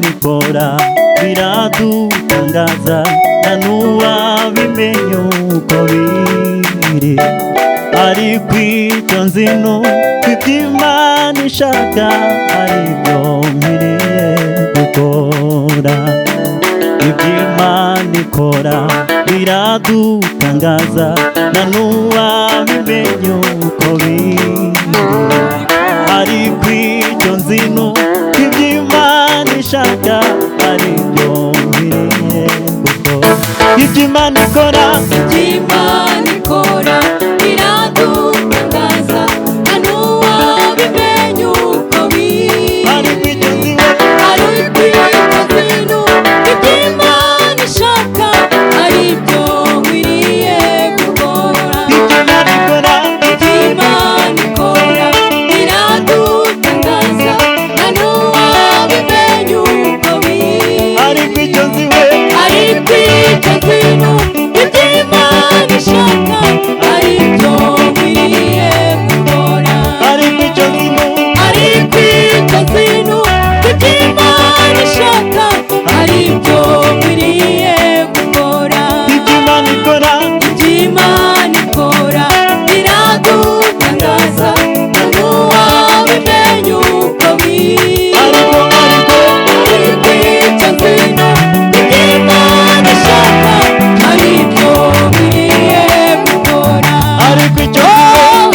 ikora biradutangaza nta n'uwabimenya uko biri, ariko icyo nzi ni uko iby'Imana ishaka aribyo nkwiriye gukora. Iby'Imana ikora biradutangaza nta n'uwabimenya uko biri, ariko icyo nzi ni uko iby'Imana ishaka aribyo nkwiriye gukora. Iby'Imana ikora, iby'Imana ikora biradutangaza nta n'uwabimenya uko biri, ariko icyo nzi we, ariko icyo nzi ni uko iby'Imana ishaka aribyo nkwiriye gukora. iby'Imana ikora, iby'Imana ikora biradutangaza nta n'uwabimenya uko biri, ariko icyo nzi we, ariko icyo nzi ni uko iby'Imana ishaka aribyo nkwiriye gukora. ariko icyo nzi ni uko, ariko icyo nzi ni uko iby'Imana ishaka aribyo nkwiriye gukora. iby'Imana ikora, iby'Imana ikora biradutangaza nta n'uwabimenya uko biri, ariko ariko icyo nzi ni uko iby'Imana ishaka aribyo nkwiriye gukora. ariko icyo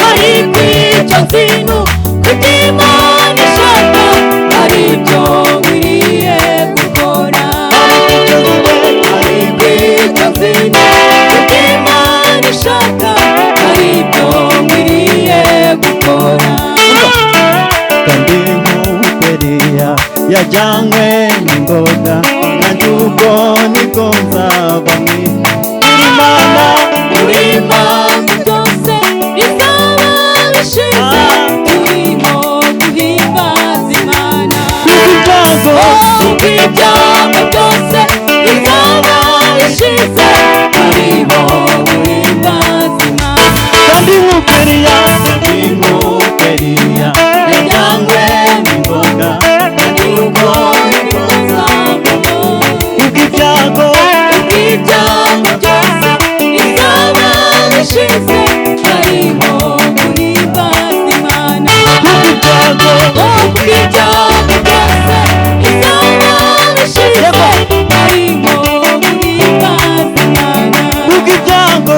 ariko icyo nzi ni uko iby'Imana ishaka aribyo nkwiriye gukora. icyo nzi we, ariko icyo nzi ni uko iby'Imana ishaka aribyo nkwiriye gukora. kandi nk'uko Eliya yajyanywe n'ingoga, nanjye ubwo nibwo nzava mu Imana. Uri impamvu byose bizaba bishize, turimo guhimbaza Imana. ibyago Ubwo ibyago byose bizaba bishize, turimo guhimbaza Imana. kandi nk'uko Eliya, nk'uko Eliya yajyanywe n'ingoga, nanjye ubwo nibwo Nzabamo ubwo ibyago ubwo ibyago byose bizaba bishize, turimo guhimbaza Imana. ibyago Ubwo ibyago byose bizaba bishize, turimo guhimbaza Imana. ubwo ibyago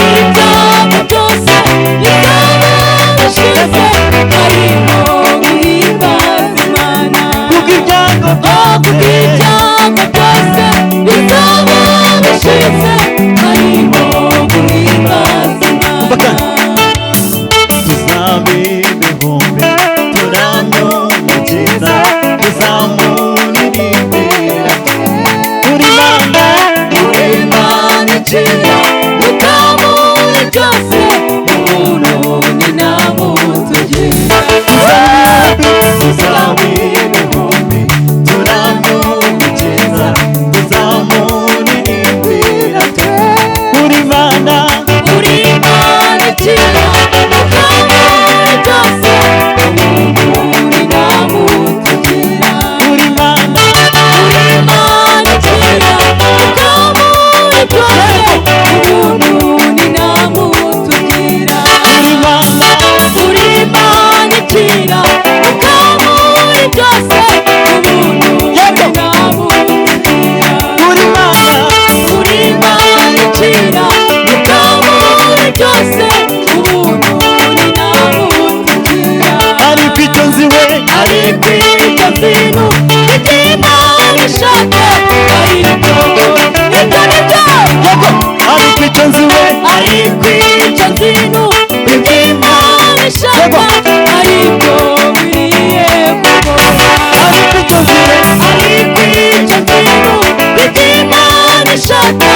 Ibyago byose bizaba bishize, turimo guhimbaza Imana. ubwo ibyago Ubwo ibyago byose bizaba bishize, turimo guhimbaza Imana. tuzaba ibihumbi turamye umukiza, tuzamuririmbira uri Imana, Uri Imana ikira mukamuri byose, ubuntu ni ntabwo tugira. tuzaba ibihumbi turamye umukiza, tuzamuririmbira uri Imana, Uri Imana ikira mukamuri byose, ubuntu ni ntabwo tugira. uri Imana, Uri Imana ikira mukamuri byose, ubuntu ni ntabwo tugira. uri Imana, Uri Imana ikira mukamuri byose, ubuntu ni ntabwo tugira. uri Imana, Uri Imana ikira mukamuri byose, ubuntu ni ntabwo tugira. ariko icyo nzi we, ariko icyo nzi ni uko iby'Imana ishaka aribyo, ibyo ni byo. ariko icyo nzi we, ariko icyo nzi ni uko iby'Imana ishaka aribyo nkwiriye gukora. ariko icyo nzi we, ariko icyo nzi ni uko iby'Imana ishaka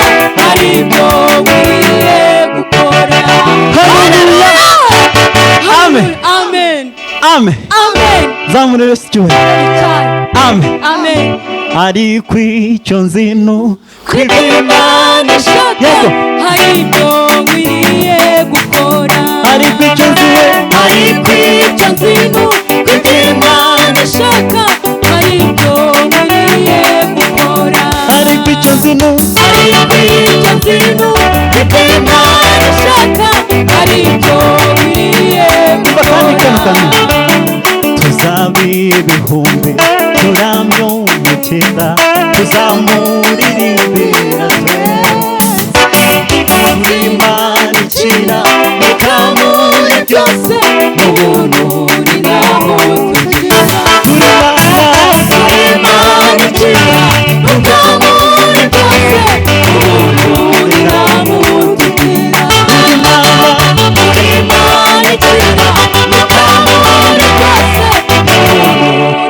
aribyo nkwiriye gukora. Haleluya. Amen. Amen. amen, Amen. zamurire Yesu icyubahiro, amen. Amen. ariko icyo nzi ni uko Iby'Imana ishaka Yego. aribyo nkwiriye gukora. ariko icyo nzi we, ariko icyo nzi ni uko iby'Imana ishaka aribyo nkwiriye zino ariko icyo nzino ibyo Imana ishaka aricyo biriye kandi gukora. tuzaba ibihumbi turamye umukiza tuzamuririmbira Imana ikira Muri byose mu buntu ni naho tugira. Imana ikira vuga muri byose mu buntu ni naho tugira. Imana ikira vuga muri byose mu buntu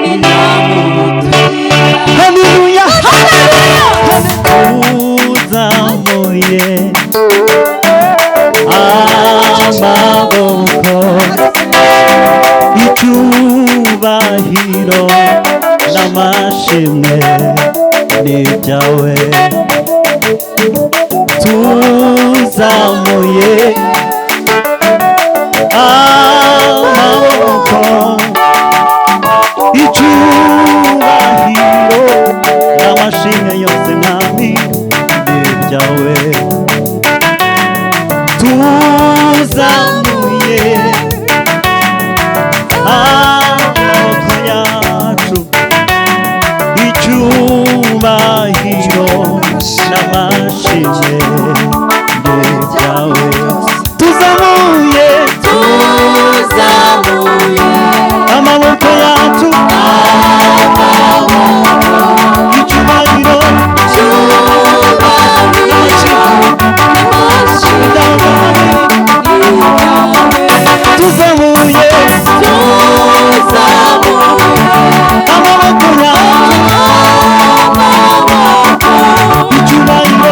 ni naho tugira. Haleluya Haleluya. uzamuye amaboko icyubahiro n'amashimwe ni ibyawe tuzamuye amaboko icyubahiro n'amashimwe yose mwami ni ibyawe tuzamuye amaboko yacu icyubahiro n'amashimwe ni ibyawe tuzamuye amaboko yacu icyubahiro tuzamuye amaboko yacu icyubahiro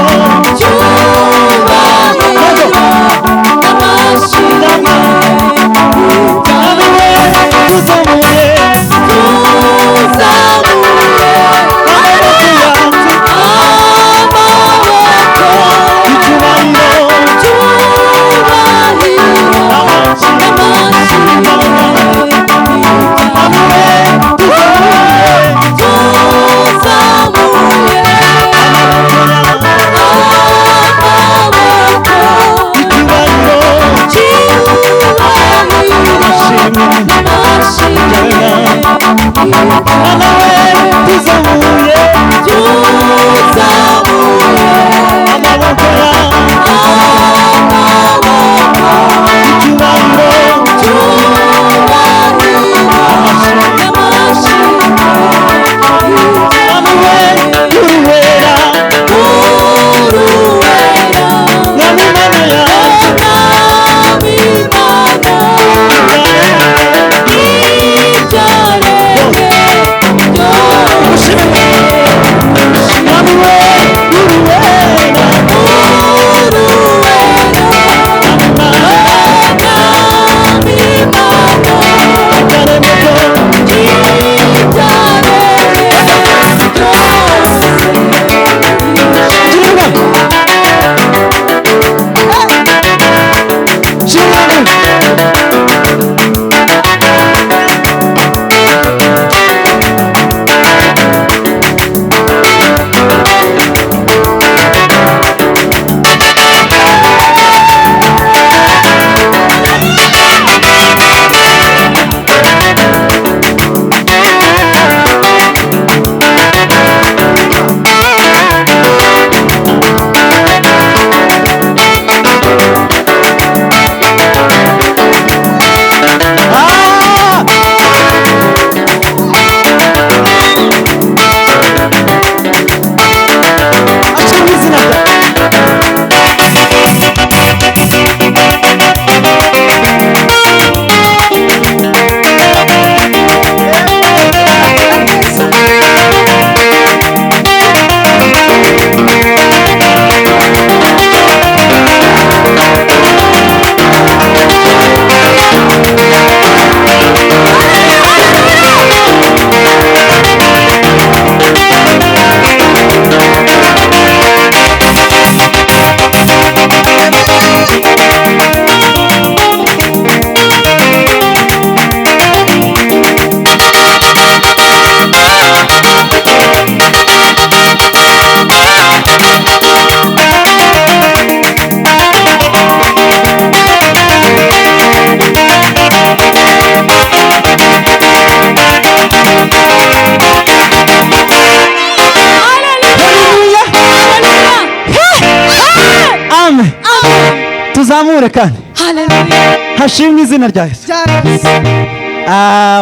tuzamure kandi haleluya hashimwe izina rya Yesu.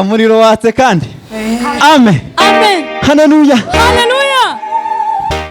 Umuriro watse kandi amen amen haleluya haleluya